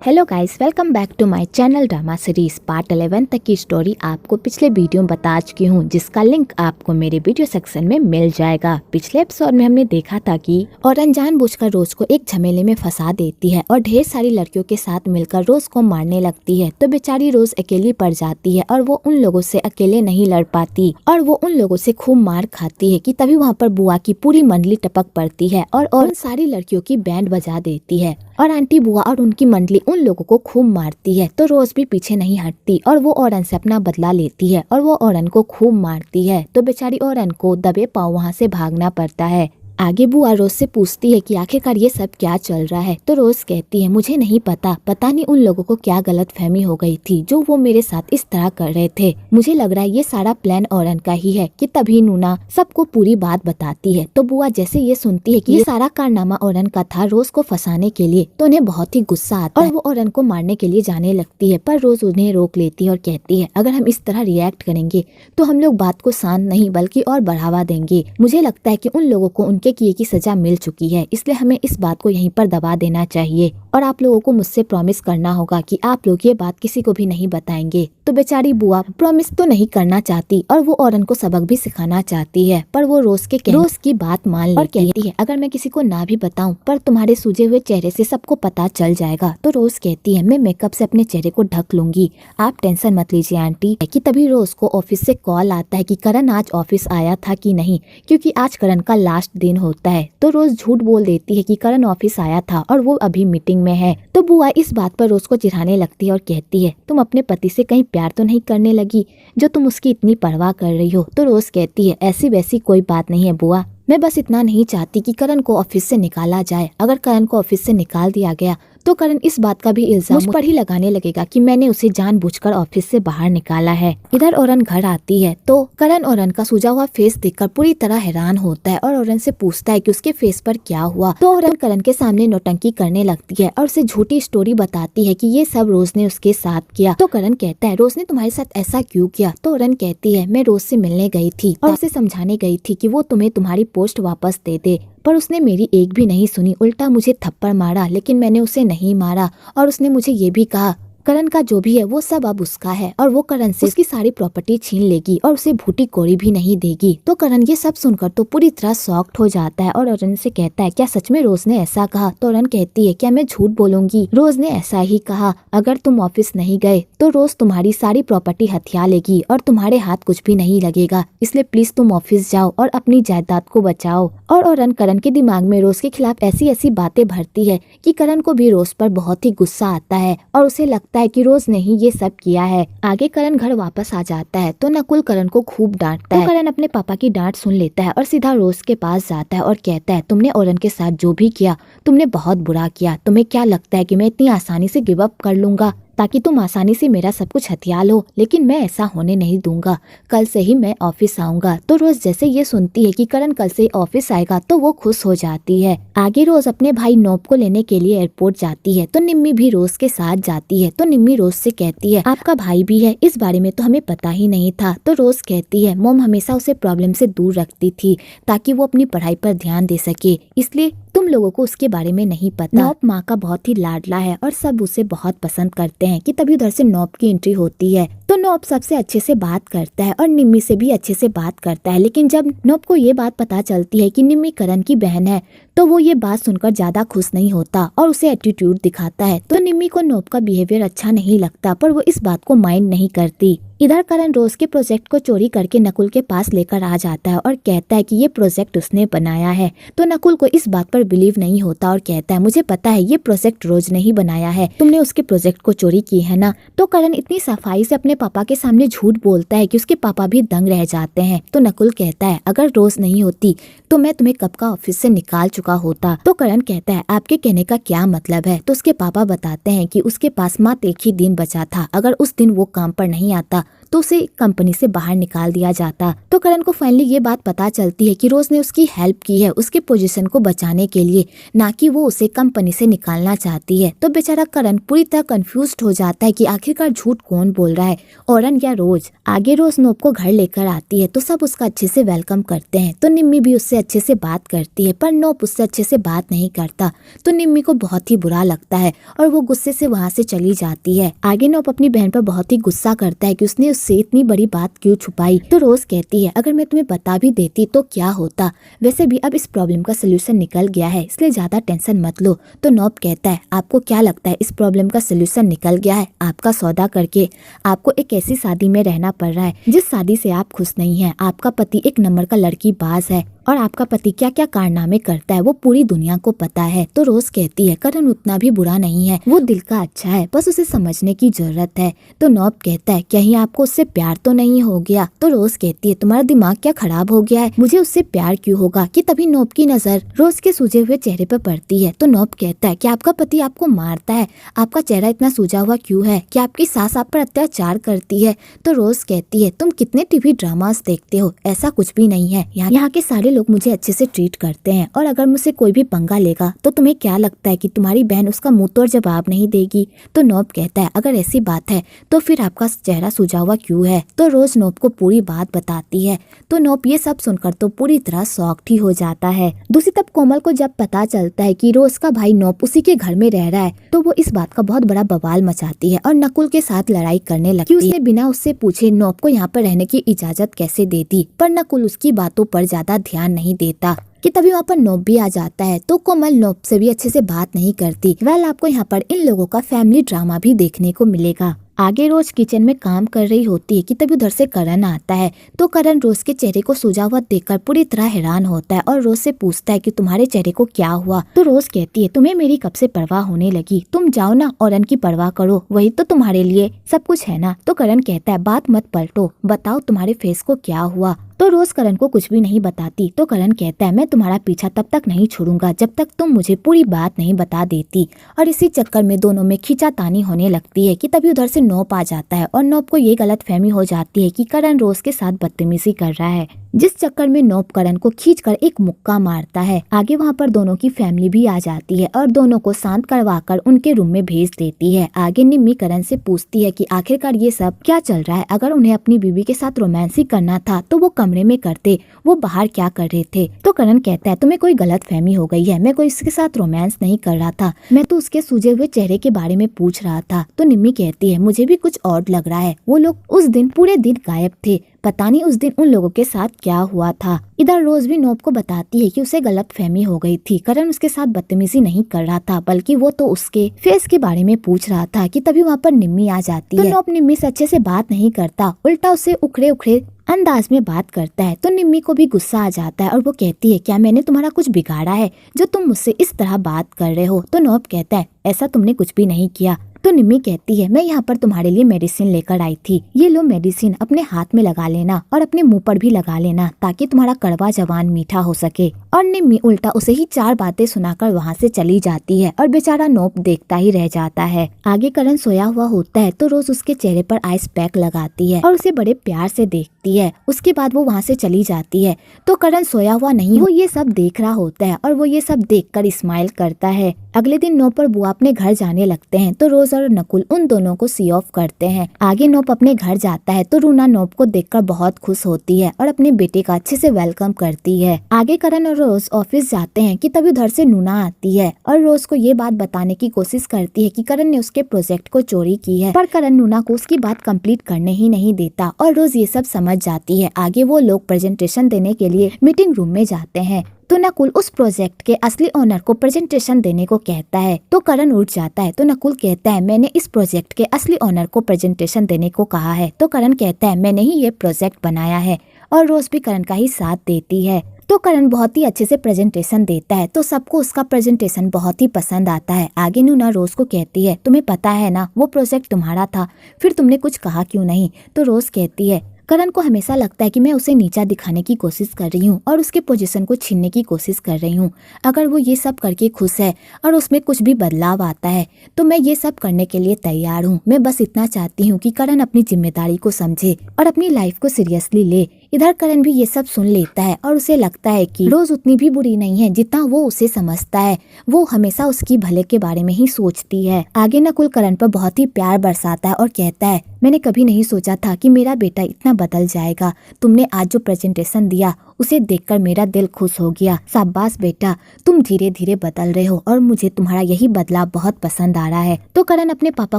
Hello guys, welcome back to my channel drama series. Part 11 तक की story आपको पिछले वीडियो में बता चुकी हूँ, जिसका लिंक आपको मेरे वीडियो सेक्शन में मिल जाएगा। पिछले एपिसोड में हमने देखा था कि औरन जानबूझकर रोज को एक झमेले में फंसा देती है और ढेर सारी लड़कियों के साथ मिलकर रोज को मारने लगती है। तो बेचारी रोज अकेली पड़ जाती है और वो उन लोगों से अकेले नहीं लड़ पाती और वो उन लोगों से खूब मार खाती है कि तभी वहाँ पर बुआ की पूरी मंडली टपक पड़ती है और उन सारी लड़कियों की बैंड बजा देती है और आंटी बुआ और उनकी मंडली उन लोगों को खूब मारती है। तो रोज भी पीछे नहीं हटती और वो औरन से अपना बदला लेती है और वो औरन को खूब मारती है। तो बेचारी औरन को दबे पाँव वहाँ से भागना पड़ता है। आगे बुआ रोज से पूछती है कि आखिरकार ये सब क्या चल रहा है। तो रोज कहती है, मुझे नहीं पता नहीं उन लोगों को क्या गलतफहमी हो गई थी जो वो मेरे साथ इस तरह कर रहे थे। मुझे लग रहा है ये सारा प्लान औरन का ही है। कि तभी नूना सबको पूरी बात बताती है। तो बुआ जैसे ये सुनती है कि ये सारा कारनामा औरन का था रोज को फंसाने के लिए, तो उन्हें बहुत ही गुस्सा आता है और वो औरन को मारने के लिए जाने लगती है। पर रोज उन्हें रोक लेती है और कहती है, अगर हम इस तरह रिएक्ट करेंगे तो हम लोग बात को शांत नहीं बल्कि और बढ़ावा देंगे। मुझे लगता है कि उन लोगों को उनके किए की सजा मिल चुकी है, इसलिए हमें इस बात को यहीं पर दबा देना चाहिए और आप लोगों को मुझसे प्रॉमिस करना होगा कि आप लोग ये बात किसी को भी नहीं बताएंगे। तो बेचारी बुआ प्रॉमिस तो नहीं करना चाहती और वो औरन को सबक भी सिखाना चाहती है, पर वो रोज की बात मान लेती और कहती है, अगर मैं किसी को ना भी बताऊं पर तुम्हारे सूजे हुए चेहरे से सबको पता चल जाएगा। तो रोज कहती है, मैं मेकअप से अपने चेहरे को ढक लूंगी, आप टेंशन मत लीजिए आंटी। कि तभी रोज को ऑफिस से कॉल आता है कि करण आज ऑफिस आया था कि नहीं, क्योंकि आज करण का लास्ट दिन होता है। तो रोज झूठ बोल देती है कि करण ऑफिस आया था और वो अभी मीटिंग में है। तो बुआ इस बात पर रोज को चिढ़ाने लगती है और कहती है, तुम अपने पति से कहीं प्यार तो नहीं करने लगी जो तुम उसकी इतनी परवाह कर रही हो। तो रोज कहती है, ऐसी वैसी कोई बात नहीं है बुआ, मैं बस इतना नहीं चाहती कि करण को ऑफिस से निकाला जाए। अगर करण को ऑफिस से निकाल दिया गया तो करण इस बात का भी इल्जाम मुझ पर ही लगाने लगेगा कि मैंने उसे जानबूझकर ऑफिस से बाहर निकाला है। इधर औरन घर आती है तो करण औरन का सूजा हुआ फेस देखकर पूरी तरह हैरान होता है और औरन से पूछता है कि उसके फेस पर क्या हुआ। तो औरन करण के सामने नौटंकी करने लगती है और उसे झूठी स्टोरी बताती है कि ये सब रोज ने उसके साथ किया। तो करण कहता है, रोज ने तुम्हारे साथ ऐसा क्यों किया। तो औरन कहती है, मैं रोज से मिलने गई थी और उसे समझाने गई थी कि वो तुम्हें तुम्हारी पोस्ट वापस दे दे, पर उसने मेरी एक भी नहीं सुनी, उल्टा मुझे थप्पड़ मारा, लेकिन मैंने उसे नहीं मारा। और उसने मुझे ये भी कहा, करण का जो भी है वो सब अब उसका है और वो करण से उसकी सारी प्रॉपर्टी छीन लेगी और उसे भूटी कोड़ी भी नहीं देगी। तो करण ये सब सुनकर तो पूरी तरह शॉक्ड हो जाता है और औरन से कहता है, क्या सच में रोज ने ऐसा कहा। तो औरन कहती है, क्या मैं झूठ बोलूंगी, रोज ने ऐसा ही कहा। अगर तुम ऑफिस नहीं गए तो रोज तुम्हारी सारी प्रॉपर्टी हथिया लेगी और तुम्हारे हाथ कुछ भी नहीं लगेगा, इसलिए प्लीज तुम ऑफिस जाओ और अपनी जायदाद को बचाओ। और औरन करण के दिमाग में रोज के खिलाफ ऐसी ऐसी बातें भरती है कि करण को भी रोज पर बहुत ही गुस्सा आता है और उसे लगता है कि रोज ने ही ये सब किया है। आगे करण घर वापस आ जाता है तो नकुल करण को खूब डांटता है। तो करण अपने पापा की डांट सुन लेता है और सीधा रोज के पास जाता है और कहता है, तुमने औरन के साथ जो भी किया तुमने बहुत बुरा किया। तुम्हें क्या लगता है कि मैं इतनी आसानी से गिव अप कर लूंगा ताकि तुम आसानी से मेरा सब कुछ हथिया लो, लेकिन मैं ऐसा होने नहीं दूंगा। कल से ही मैं ऑफिस आऊंगा। तो रोज जैसे ये सुनती है कि करण कल से ऑफिस आएगा तो वो खुश हो जाती है। आगे रोज अपने भाई नोब को लेने के लिए एयरपोर्ट जाती है तो निम्मी भी रोज के साथ जाती है। तो निम्मी रोज से कहती है, आपका भाई भी है, इस बारे में तो हमें पता ही नहीं था। तो रोज कहती है, मोम हमेशा उसे प्रॉब्लम से दूर रखती थी ताकि वो अपनी पढ़ाई पर ध्यान दे सके, इसलिए तुम लोगों को उसके बारे में नहीं पता। नॉब माँ का बहुत ही लाडला है और सब उसे बहुत पसंद करते हैं। कि तभी उधर से नॉब की एंट्री होती है तो नॉब सबसे अच्छे से बात करता है और निम्मी से भी अच्छे से बात करता है। लेकिन जब नॉब को ये बात पता चलती है कि निम्मी करण की बहन है तो वो ये बात सुनकर ज्यादा खुश नहीं होता और उसे एटीट्यूड दिखाता है। तो निम्मी को नॉब का बिहेवियर अच्छा नहीं लगता पर वो इस बात को माइंड नहीं करती। इधर करण रोज के प्रोजेक्ट को चोरी करके नकुल के पास लेकर आ जाता है और कहता है कि ये प्रोजेक्ट उसने बनाया है। तो नकुल को इस बात पर बिलीव नहीं होता और कहता है, मुझे पता है ये प्रोजेक्ट रोज ने ही बनाया है, तुमने उसके प्रोजेक्ट को चोरी की है ना। तो करण इतनी सफाई से अपने पापा के सामने झूठ बोलता है कि उसके पापा भी दंग रह जाते हैं। तो नकुल कहता है, अगर रोज नहीं होती तो मैं तुम्हें कब का ऑफिस से निकाल चुका होता। तो करण कहता है, आपके कहने का क्या मतलब है। तो उसके पापा बताते हैं कि उसके पास मात्र एक ही दिन बचा था, अगर उस दिन वो काम पर नहीं आता तो उसे कंपनी से बाहर निकाल दिया जाता। तो करण को फाइनली ये बात पता चलती है कि रोज ने उसकी हेल्प की है उसके पोजीशन को बचाने के लिए, ना कि वो उसे कंपनी से निकालना चाहती है। तो बेचारा करण पूरी तरह कंफ्यूज्ड हो जाता है कि आखिरकार झूठ कौन बोल रहा है, औरन या रोज। आगे रोज नोप को घर लेकर आती है तो सब उसका अच्छे से वेलकम करते हैं। तो निम्मी भी उससे अच्छे से बात करती है, पर नोप उससे अच्छे से बात नहीं करता। तो निम्मी को बहुत ही बुरा लगता है और वो गुस्से से वहाँ से चली जाती है। आगे नोप अपनी बहन पर बहुत ही गुस्सा करता है कि उसने उससे इतनी बड़ी बात क्यों छुपाई। तो रोज कहती है अगर मैं तुम्हें बता भी देती तो क्या होता, वैसे भी अब इस प्रॉब्लम का सोल्यूशन निकल गया है, इसलिए ज्यादा टेंशन मत लो। तो नोप कहता है आपको क्या लगता है इस प्रॉब्लम का सोल्यूशन निकल गया है? आपका सौदा करके आपको एक ऐसी शादी में रहना पड़ रहा है जिस शादी से आप खुश नहीं हैं। आपका पति एक नंबर का लड़की बाज है और आपका पति क्या क्या कारनामे करता है वो पूरी दुनिया को पता है। तो रोज कहती है करण उतना भी बुरा नहीं है, वो दिल का अच्छा है, बस उसे समझने की जरूरत है। तो नोप कहता है कहीं आपको उससे प्यार तो नहीं हो गया? तो रोज कहती है तुम्हारा दिमाग क्या खराब हो गया है, मुझे उससे प्यार क्यों होगा? कि तभी नोप की नजर रोज के सूजे हुए चेहरे पर पड़ती है। तो नोप कहता है कि आपका पति आपको मारता है, आपका चेहरा इतना सूजा हुआ क्यों है? कि आपकी सास आप पर अत्याचार करती है? तो रोज कहती है तुम कितने टीवी ड्रामास देखते हो, ऐसा कुछ भी नहीं है, यहाँ के सारे लोग मुझे अच्छे से ट्रीट करते हैं और अगर मुझसे कोई भी पंगा लेगा तो तुम्हें क्या लगता है कि तुम्हारी बहन उसका मुंह तोड़ जवाब नहीं देगी? तो नोप कहता है अगर ऐसी बात है तो फिर आपका चेहरा सूजा हुआ क्यों है? तो रोज नोप को पूरी बात बताती है। तो नोप ये सब सुनकर तो पूरी तरह शॉक्ड ही हो जाता है। दूसरी तरफ कोमल को जब पता चलता है कि रोज का भाई नोप उसी के घर में रह रहा है तो वो इस बात का बहुत बड़ा बवाल मचाती है और नकुल के साथ लड़ाई करने लगती है। उसने बिना उससे पूछे नोप को यहाँ पर रहने की इजाजत कैसे दे दी, पर नकुल उसकी बातों पर ज्यादा ध्यान नहीं देता। कि तभी वहाँ पर नोप भी आ जाता है। तो कोमल नोप से भी अच्छे से बात नहीं करती। वेल आपको यहाँ पर इन लोगों का फैमिली ड्रामा भी देखने को मिलेगा। आगे रोज किचन में काम कर रही होती है कि तभी उधर से करण आता है। तो करण रोज के चेहरे को सूजा हुआ देखकर पूरी तरह हैरान होता है और रोज से पूछता है कि तुम्हारे चेहरे को क्या हुआ? तो रोज कहती है तुम्हें मेरी कब से परवाह होने लगी, तुम जाओ ना औरन की परवाह करो, वही तो तुम्हारे लिए सब कुछ है ना। तो करण कहता है बात मत पलटो, बताओ तुम्हारे फेस को क्या हुआ? तो रोज करण को कुछ भी नहीं बताती। तो करण कहता है मैं तुम्हारा पीछा तब तक नहीं छोड़ूंगा जब तक तुम मुझे पूरी बात नहीं बता देती। और इसी चक्कर में दोनों में खींचातानी होने लगती है कि तभी उधर से नोप आ जाता है और नोप को ये गलतफहमी हो जाती है कि करण रोज के साथ बदतमीजी कर रहा है, जिस चक्कर में नोप करण को खींचकर एक मुक्का मारता है। आगे वहाँ पर दोनों की फैमिली भी आ जाती है और दोनों को शांत करवाकर उनके रूम में भेज देती है। आगे निम्मी करण से पूछती है कि आखिरकार ये सब क्या चल रहा है, अगर उन्हें अपनी बीवी के साथ रोमांस ही करना था तो वो कमरे में करते, वो बाहर क्या कर रहे थे? तो करण कहता है तुम्हें कोई गलतफहमी हो गई है, मैं कोई इसके साथ रोमांस नहीं कर रहा था, मैं तो उसके सूजे हुए चेहरे के बारे में पूछ रहा था। तो निम्मी कहती है मुझे भी कुछ और लग रहा है, वो लोग उस दिन पूरे दिन गायब थे, पता नहीं उस दिन उन लोगों के साथ क्या हुआ था। इधर रोज भी नोप को बताती है कि उसे गलतफहमी हो गई थी, करण उसके साथ बदतमीजी नहीं कर रहा था बल्कि वो तो उसके फेस के बारे में पूछ रहा था। कि तभी वहाँ पर निम्मी आ जाती है। तो नोप निम्मी से अच्छे से बात नहीं करता, उल्टा उससे उखड़े उखड़े अंदाज में बात करता है। तो निम्मी को भी गुस्सा आ जाता है और वो कहती है क्या मैंने तुम्हारा कुछ बिगाड़ा है जो तुम मुझसे इस तरह बात कर रहे हो? तो नोप कहता है ऐसा तुमने कुछ भी नहीं किया। तो निम्मी कहती है मैं यहाँ पर तुम्हारे लिए मेडिसिन लेकर आई थी, ये लो मेडिसिन अपने हाथ में लगा लेना और अपने मुंह पर भी लगा लेना ताकि तुम्हारा कड़वा जवान मीठा हो सके। और निम्मी उल्टा उसे ही 4 बातें सुनाकर वहाँ से चली जाती है और बेचारा नोप देखता ही रह जाता है। आगे करण सोया हुआ होता है तो रोज उसके चेहरे पर आइस पैक लगाती है और उसे बड़े प्यार से देखती है। उसके बाद वो वहाँ से चली जाती है। तो करण सोया हुआ नहीं, वो ये सब देख रहा होता है और वो ये सब देखकर स्माइल करता है। अगले दिन नोप और बुआ अपने घर जाने लगते हैं तो रोज और नकुल उन दोनों को सी ऑफ करते हैं। आगे नोप अपने घर जाता है तो रूना नोप को देखकर बहुत खुश होती है और अपने बेटे का अच्छे से वेलकम करती है। आगे करण और रोज ऑफिस जाते हैं कि तभी उधर से नूना आती है और रोज को ये बात बताने की कोशिश करती है कि करण ने उसके प्रोजेक्ट को चोरी की है, पर करण नूना को उसकी बात कंप्लीट करने ही नहीं देता और रोज ये सब समझ जाती है। आगे वो लोग प्रेजेंटेशन देने के लिए मीटिंग रूम में जाते हैं तो नकुल उस प्रोजेक्ट के असली ओनर को प्रेजेंटेशन देने को कहता है। तो करण उठ जाता है। तो नकुल कहता है मैंने इस प्रोजेक्ट के असली ओनर को प्रेजेंटेशन देने को कहा है। तो करण कहता है मैंने ही ये प्रोजेक्ट बनाया है और रोज भी करण का ही साथ देती है। तो करण बहुत ही अच्छे से प्रेजेंटेशन देता है तो सबको उसका प्रेजेंटेशन बहुत ही पसंद आता है। आगे नूना रोज को कहती है तुम्हें पता है ना वो प्रोजेक्ट तुम्हारा था, फिर तुमने कुछ कहा क्यों नहीं? तो रोज कहती है करण को हमेशा लगता है कि मैं उसे नीचा दिखाने की कोशिश कर रही हूँ और उसके पोजीशन को छीनने की कोशिश कर रही हूँ। अगर वो ये सब करके खुश है और उसमें कुछ भी बदलाव आता है तो मैं ये सब करने के लिए तैयार हूँ। मैं बस इतना चाहती हूँ कि करण अपनी जिम्मेदारी को समझे और अपनी लाइफ को सीरियसली ले। इधर करण भी ये सब सुन लेता है और उसे लगता है कि रोज उतनी भी बुरी नहीं है जितना वो उसे समझता है। वो हमेशा उसकी भले के बारे में ही सोचती है। आगे नकुल करण पर बहुत ही प्यार बरसाता है और कहता है, मैंने कभी नहीं सोचा था कि मेरा बेटा इतना बदल जाएगा। तुमने आज जो प्रेजेंटेशन दिया उसे देखकर मेरा दिल खुश हो गया। शाबाश बेटा, तुम धीरे धीरे बदल रहे हो और मुझे तुम्हारा यही बदलाव बहुत पसंद आ रहा है। तो करण अपने पापा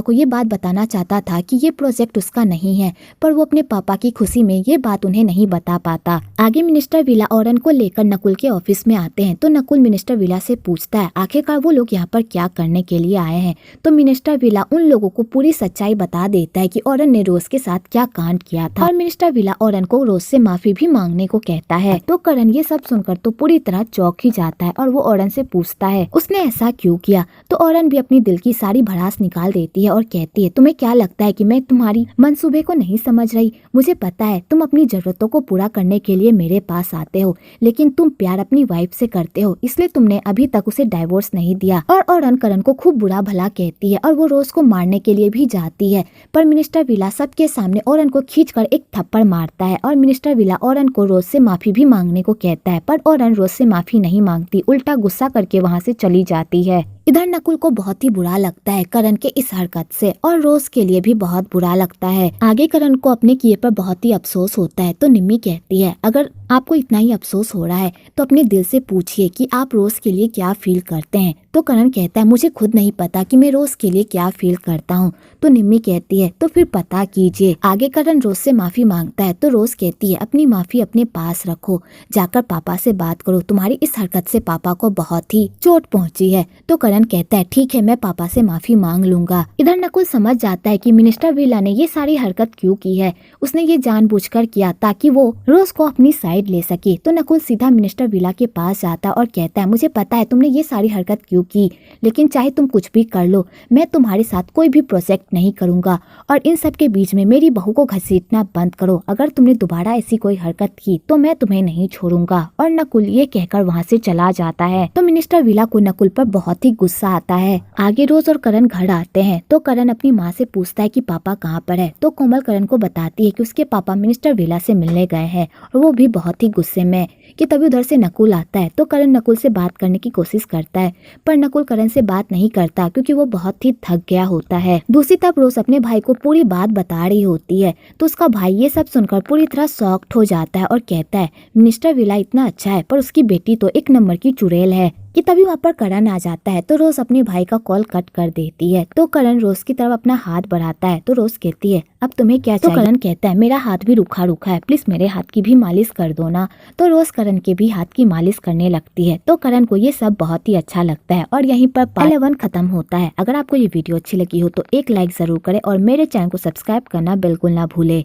को ये बात बताना चाहता था कि ये प्रोजेक्ट उसका नहीं है, पर वो अपने पापा की खुशी में ये बात उन्हें नहीं बता पाता। आगे मिनिस्टर विला औरन को लेकर नकुल के ऑफिस में आते हैं तो नकुल मिनिस्टर विला से पूछता है आखिरकार वो लोग यहाँ पर क्या करने के लिए आए हैं। तो मिनिस्टर विला उन लोगों को पूरी सच्चाई बता देता है कि औरन ने रोज के साथ क्या कांड किया था और मिनिस्टर विला औरन को रोज से माफी भी मांगने को कहता है। तो करण ये सब सुनकर तो पूरी तरह चौंक ही जाता है और वो औरन से पूछता है उसने ऐसा क्यों किया। तो औरन भी अपनी दिल की सारी भड़ास निकाल देती है और कहती है, तुम्हें क्या लगता है कि मैं तुम्हारी मंसूबे को नहीं समझ रही? मुझे पता है तुम अपनी जरूरतों को पूरा करने के लिए मेरे पास आते हो, लेकिन तुम प्यार अपनी वाइफ से करते हो, इसलिए तुमने अभी तक उसे डाइवोर्स नहीं दिया। और औरन करण को खूब बुरा भला कहती है और वो रोज को मारने के लिए भी जाती है। पर मिनिस्टर विला सबके सामने औरन को खींचकर एक थप्पड़ मारता है और मिनिस्टर विला औरन को रोज से माफी भी मांगने को कहता है, पर औरन रोज से माफी नहीं मांगती, उल्टा गुस्सा करके वहाँ से चली जाती है। इधर नकुल को बहुत ही बुरा लगता है करण के इस हरकत से और रोज के लिए भी बहुत बुरा लगता है। आगे करण को अपने किए पर बहुत ही अफसोस होता है। तो निम्मी कहती है, अगर आपको इतना ही अफसोस हो रहा है तो अपने दिल से पूछिए कि आप रोज के लिए क्या फील करते हैं। तो करण कहता है, मुझे खुद नहीं पता कि मैं रोज के लिए क्या फील करता हूँ। तो निम्मी कहती है, तो फिर पता कीजिए। आगे करण रोज से माफी मांगता है तो रोज कहती है, अपनी माफी अपने पास रखो, जाकर पापा से बात करो, तुम्हारी इस हरकत से पापा को बहुत ही चोट पहुंची है। तो करण कहता है, ठीक है, मैं पापा से माफी मांग लूंगा। इधर नकुल समझ जाता है कि मिनिस्टर विला ने ये सारी हरकत क्यों की है। उसने ये जानबूझकर किया ताकि वो रोज को अपनी साइड ले सके। तो नकुल सीधा मिनिस्टर विला के पास जाता और कहता है, मुझे पता है तुमने ये सारी हरकत क्यों की, लेकिन चाहे तुम कुछ भी कर लो, मैं तुम्हारे साथ कोई भी प्रोजेक्ट नहीं करूंगा और इन सब के बीच में मेरी बहू को घसीटना बंद करो। अगर तुमने दोबारा ऐसी कोई हरकत की तो मैं तुम्हें नहीं छोड़ूंगा। और नकुल ये कहकर वहाँ से चला जाता है। तो मिनिस्टर विला को नकुल पर बहुत ही गुस्सा आता है। आगे रोज और करण घर आते हैं तो करण अपनी माँ से पूछता है कि पापा कहाँ पर है। तो कोमल करण को बताती है कि उसके पापा मिनिस्टर विला से मिलने गए हैं और वो भी बहुत ही गुस्से में। कि तभी उधर से नकुल आता है तो करण नकुल से बात करने की कोशिश करता है, पर नकुल करण से बात नहीं करता क्योंकि वो बहुत ही थक गया होता है। दूसरी तरफ रोज अपने भाई को पूरी बात बता रही होती है तो उसका भाई ये सब सुनकर पूरी तरह शॉक्ड हो जाता है और कहता है, मिनिस्टर विला इतना अच्छा है पर उसकी बेटी तो एक नंबर की चुड़ैल है। कि तभी वहाँ पर करण आ जाता है तो रोज अपने भाई का कॉल कट कर देती है। तो करण रोज की तरफ अपना हाथ बढ़ाता है तो रोज कहती है, अब तुम्हें क्या चाहिए? तो करण कहता है, मेरा हाथ भी रूखा रूखा है, प्लीज मेरे हाथ की भी मालिश कर दो ना। तो रोज करण के भी हाथ की मालिश करने लगती है। तो करण को ये सब बहुत ही अच्छा लगता है और यहीं पर पार्ट 11 खत्म होता है। अगर आपको ये वीडियो अच्छी लगी हो तो एक लाइक जरूर करें और मेरे चैनल को सब्सक्राइब करना बिल्कुल ना भूले।